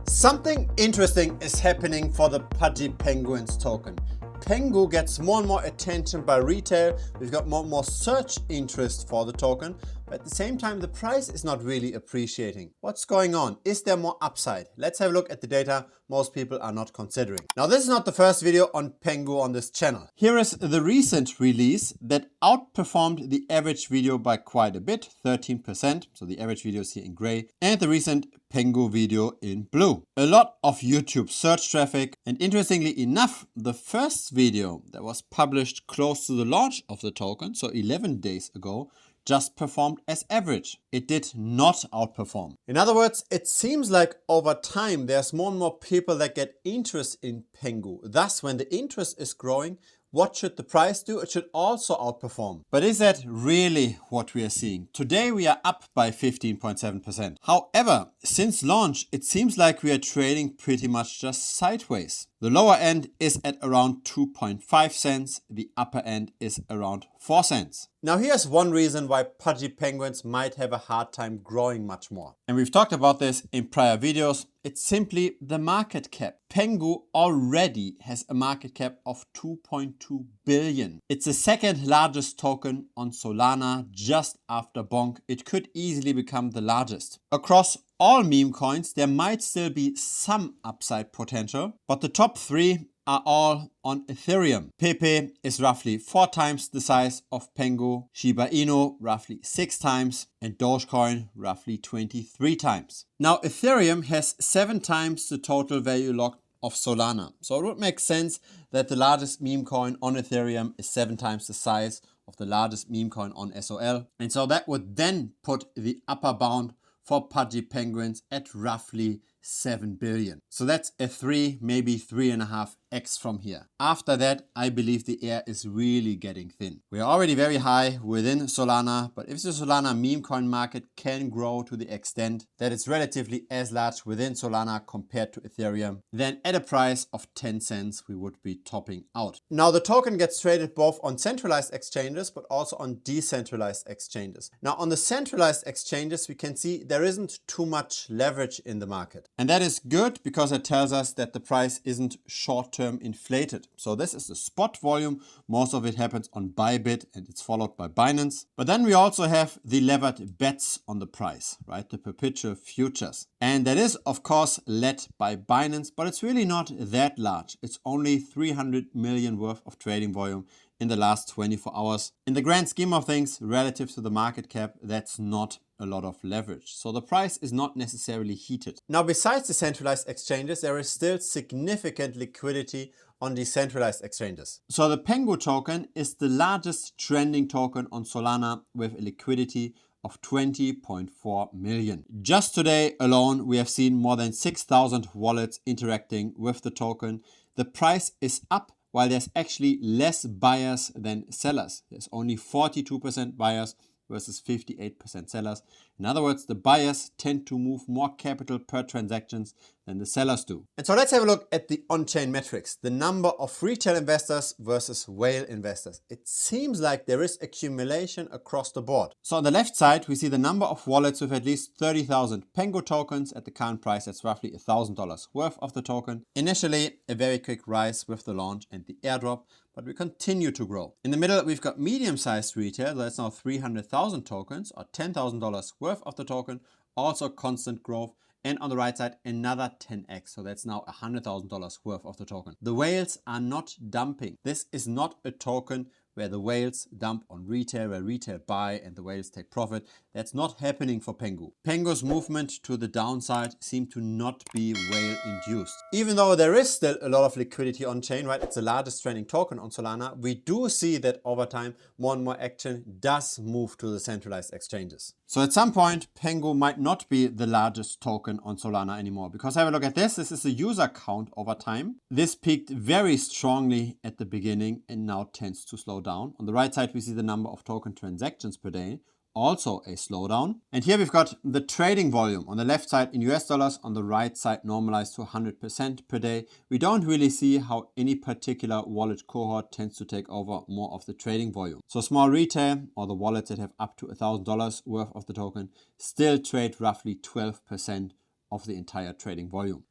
Something interesting is happening for the Pudgy Penguins token. PENGU gets more and more attention by retail. We've got more and more search interest for the token, but at the same time the price is not really appreciating. What's going on? Is there more upside? Let's have a look at the data most people are not considering. Now, this is not the first video on PENGU on this channel. Here is the recent release that outperformed the average video by quite a bit, 13%. So the average video is here in gray, and the recent PENGU video in blue. A lot of YouTube search traffic, and interestingly enough, the first video that was published close to the launch of the token, so 11 days ago, just performed as average. It did not outperform. In other words, it seems like over time there's more and more people that get interest in PENGU. Thus, when the interest is growing, what should the price do? It should also outperform. But is that really what we are seeing? Today we are up by 15.7%. However, since launch, it seems like we are trading pretty much just sideways. The lower end is at around 2.5 cents. The upper end is around 4 cents. Now here's one reason why Pudgy Penguins might have a hard time growing much more. And we've talked about this in prior videos. It's simply the market cap. PENGU already has a market cap of 2.2 billion. It's the second largest token on Solana just after Bonk. It could easily become the largest. Across all meme coins, there might still be some upside potential, but the top three are all on Ethereum. Pepe is roughly 4 times the size of PENGU, Shiba Inu roughly 6 times, and Dogecoin roughly 23 times. Now Ethereum has 7 times the total value locked of Solana. So it would make sense that the largest meme coin on Ethereum is 7 times the size of the largest meme coin on SOL. And so that would then put the upper bound for Pudgy Penguins at roughly 7 billion. So that's a 3, maybe 3.5x from here. After that, I believe the air is really getting thin. We are already very high within Solana, but if the Solana meme coin market can grow to the extent that it's relatively as large within Solana compared to Ethereum, then at a price of 10 cents, we would be topping out. Now the token gets traded both on centralized exchanges, but also on decentralized exchanges. Now on the centralized exchanges, we can see there isn't too much leverage in the market. And that is good because it tells us that the price isn't short-term inflated. So this is the spot volume. Most of it happens on Bybit and it's followed by Binance. But then we also have the levered bets on the price, right? The perpetual futures. And that is, of course, led by Binance, but it's really not that large. It's only 300 million worth of trading volume in the last 24 hours. In the grand scheme of things, relative to the market cap, that's not a lot of leverage. So the price is not necessarily heated. Now, besides the centralized exchanges, there is still significant liquidity on decentralized exchanges. So the PENGU token is the largest trending token on Solana with a liquidity of 20.4 million. Just today alone, we have seen more than 6,000 wallets interacting with the token. The price is up while there's actually less buyers than sellers. There's only 42% buyers versus 58% sellers. In other words, the buyers tend to move more capital per transactions than the sellers do. And so let's have a look at the on-chain metrics, the number of retail investors versus whale investors. It seems like there is accumulation across the board. So on the left side, we see the number of wallets with at least 30,000 PENGU tokens. At the current price, that's roughly $1,000 worth of the token. Initially, a very quick rise with the launch and the airdrop, but we continue to grow. In the middle, we've got medium-sized retail. That's now 300,000 tokens or $10,000 worth of the token. Also constant growth. And on the right side, another 10x. So that's now $100,000 worth of the token. The whales are not dumping. This is not a token where the whales dump on retail, where retail buy and the whales take profit. That's not happening for PENGU. PENGU's movement to the downside seems to not be whale induced. Even though there is still a lot of liquidity on chain, right? It's the largest trending token on Solana. We do see that over time, more and more action does move to the centralized exchanges. So at some point, PENGU might not be the largest token on Solana anymore, because have a look at this. This is the user count over time. This peaked very strongly at the beginning and now tends to slow down. On the right side, we see the number of token transactions per day. Also a slowdown. And here we've got the trading volume on the left side in US dollars, on the right side normalized to 100% per day. We don't really see how any particular wallet cohort tends to take over more of the trading volume. So small retail or the wallets that have up to $1,000 worth of the token still trade roughly 12% of the entire trading volume.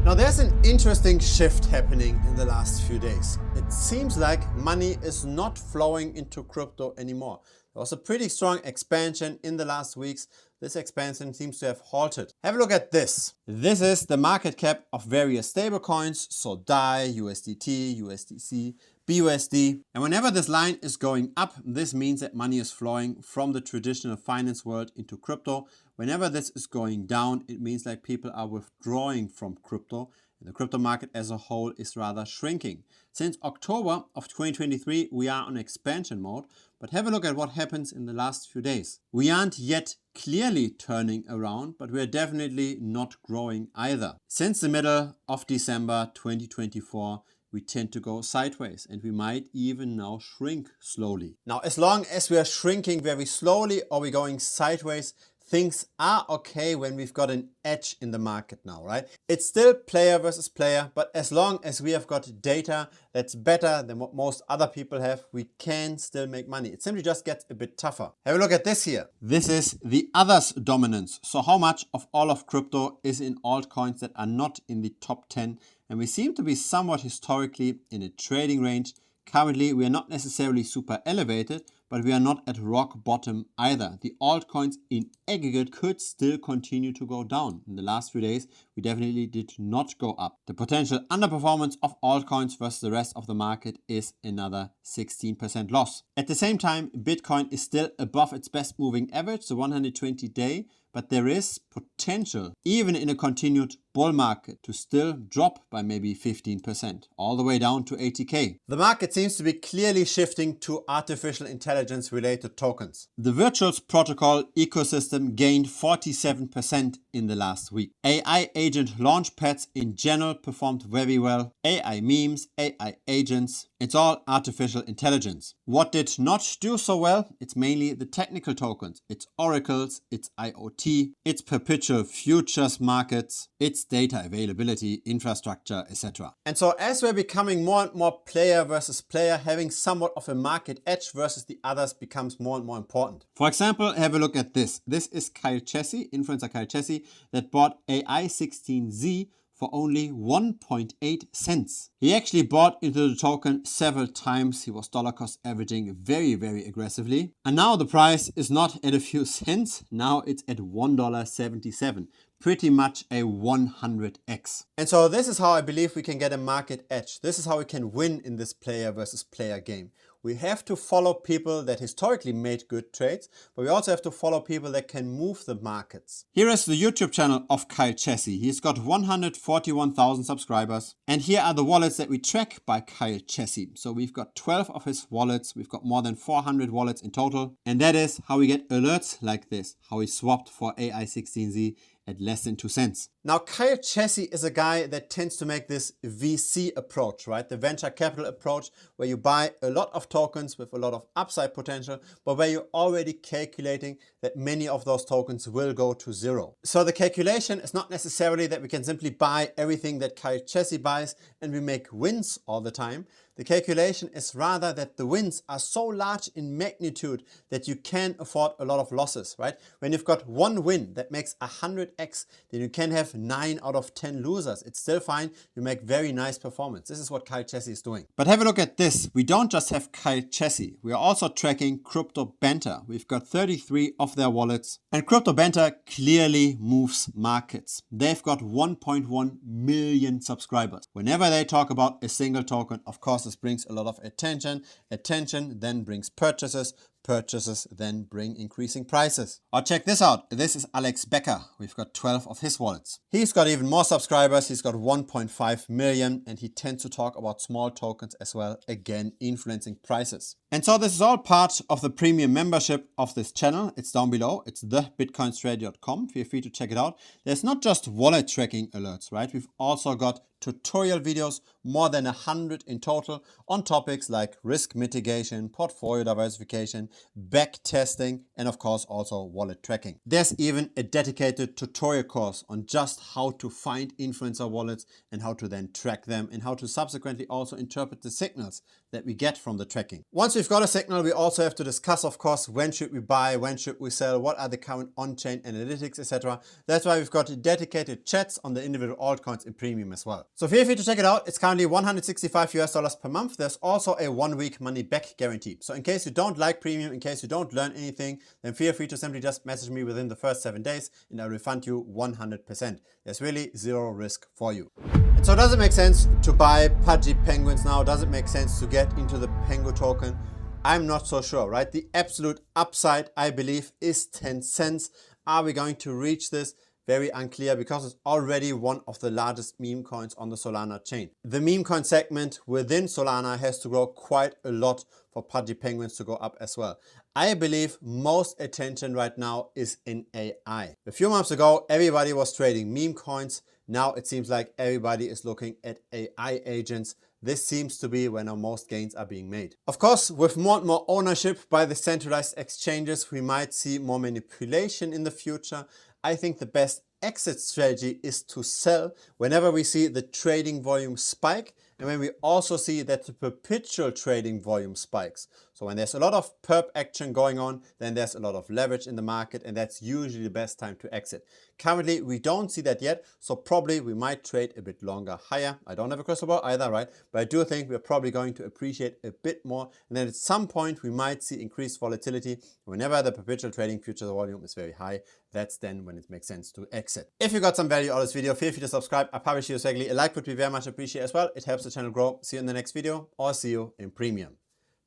Now there's an interesting shift happening in the last few days. It seems like money is not flowing into crypto anymore. There was a pretty strong expansion in the last weeks. This expansion seems to have halted. Have a look at this. This is the market cap of various stablecoins, so DAI, USDT, USDC, BUSD. And whenever this line is going up, this means that money is flowing from the traditional finance world into crypto. Whenever this is going down, it means like people are withdrawing from crypto. And the crypto market as a whole is rather shrinking. Since October of 2023, we are on expansion mode, but have a look at what happens in the last few days. We aren't yet clearly turning around, but we are definitely not growing either. Since the middle of December 2024, we tend to go sideways, and we might even now shrink slowly. Now, as long as we are shrinking very slowly or we're going sideways, things are okay when we've got an edge in the market now, right? It's still player versus player, but as long as we have got data that's better than what most other people have, we can still make money. It simply just gets a bit tougher. Have a look at this here. This is the others dominance. So how much of all of crypto is in altcoins that are not in the top 10? And we seem to be somewhat historically in a trading range. Currently, we are not necessarily super elevated, but we are not at rock bottom either. The altcoins in aggregate could still continue to go down. In the last few days, we definitely did not go up. The potential underperformance of altcoins versus the rest of the market is another 16% loss. At the same time, Bitcoin is still above its best moving average, the 120-day, but there is potential, even in a continued bull market, to still drop by maybe 15%, all the way down to 80K. The market seems to be clearly shifting to artificial intelligence related tokens. The Virtuals protocol ecosystem gained 47% in the last week. AI agent launchpads in general performed very well. AI memes, AI agents, it's all artificial intelligence. What did not do so well? It's mainly the technical tokens. It's oracles, it's IoT, it's perpetual futures markets, it's data availability, infrastructure, etc. And so as we're becoming more and more player versus player, having somewhat of a market edge versus the others becomes more and more important. For example, have a look at this. This is Kyle Chessy, influencer Kyle Chessy, that bought AI16Z for only 1.8 cents. He actually bought into the token several times. He was dollar cost averaging very, very aggressively. And now the price is not at a few cents. Now it's at $1.77. Pretty much a 100x. And so this is how I believe we can get a market edge. This is how we can win in this player versus player game. We have to follow people that historically made good trades, but we also have to follow people that can move the markets. Here is the YouTube channel of Kyle Chessy. He's got 141,000 subscribers. And here are the wallets that we track by Kyle Chessy. So we've got 12 of his wallets. We've got more than 400 wallets in total. And that is how we get alerts like this, how he swapped for AI16Z at less than 2 cents. Now, Kyle Chessy is a guy that tends to make this VC approach, right? The venture capital approach, where you buy a lot of tokens with a lot of upside potential, but where you're already calculating that many of those tokens will go to zero. So the calculation is not necessarily that we can simply buy everything that Kyle Chessy buys and we make wins all the time. The calculation is rather that the wins are so large in magnitude that you can afford a lot of losses, right? When you've got one win that makes 100x, then you can have 9 out of 10 losers. It's still fine. You make very nice performance. This is what Kyle Chessy is doing. But have a look at this. We don't just have Kyle Chessy. We are also tracking Crypto Banter. We've got 33 of their wallets. And Crypto Banter clearly moves markets. They've got 1.1 million subscribers. Whenever they talk about a single token, of course, this brings a lot of attention. Attention then brings purchases. Purchases then bring increasing prices. Or check this out. This is Alex Becker. We've got 12 of his wallets. He's got even more subscribers. He's got 1.5 million and he tends to talk about small tokens as well, again influencing prices. And so this is all part of the premium membership of this channel. It's down below. It's thebitcoinstrategy.com. Feel free to check it out. There's not just wallet tracking alerts, right? We've also got tutorial videos, more than 100 in total, on topics like risk mitigation, portfolio diversification, back testing, and of course also wallet tracking. There's even a dedicated tutorial course on just how to find influencer wallets and how to then track them and how to subsequently also interpret the signals that we get from the tracking. Once we've got a signal, we also have to discuss, of course, when should we buy, when should we sell, what are the current on-chain analytics, etc. That's why we've got dedicated chats on the individual altcoins in premium as well. So feel free to check it out. It's currently $165 per month. There's also a 1-week money back guarantee. So in case you don't like premium, in case you don't learn anything, then feel free to simply just message me within the first 7 days and I'll refund you 100%. There's really zero risk for you. And so does it make sense to buy Pudgy penguins now? Does it make sense to get into the PENGU token? I'm not so sure, right? The absolute upside, I believe, is 10 cents. Are we going to reach this? Very unclear, because it's already one of the largest meme coins on the Solana chain. The meme coin segment within Solana has to grow quite a lot for Pudgy penguins to go up as well. I believe most attention right now is in AI. A few months ago, everybody was trading meme coins. Now it seems like everybody is looking at AI agents. This seems to be where now most gains are being made. Of course, with more and more ownership by the centralized exchanges, we might see more manipulation in the future. I think the best exit strategy is to sell whenever we see the trading volume spike and when we also see that the perpetual trading volume spikes. So when there's a lot of perp action going on, then there's a lot of leverage in the market, and that's usually the best time to exit. Currently, we don't see that yet, so probably we might trade a bit longer higher. I don't have a crystal ball either, right? But I do think we're probably going to appreciate a bit more, and then at some point we might see increased volatility. Whenever the perpetual trading future volume is very high, that's then when it makes sense to exit. If you got some value out of this video, feel free to subscribe. I publish videos regularly. A like would be very much appreciated as well. It helps the channel grow. See you in the next video, or see you in premium.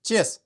Cheers!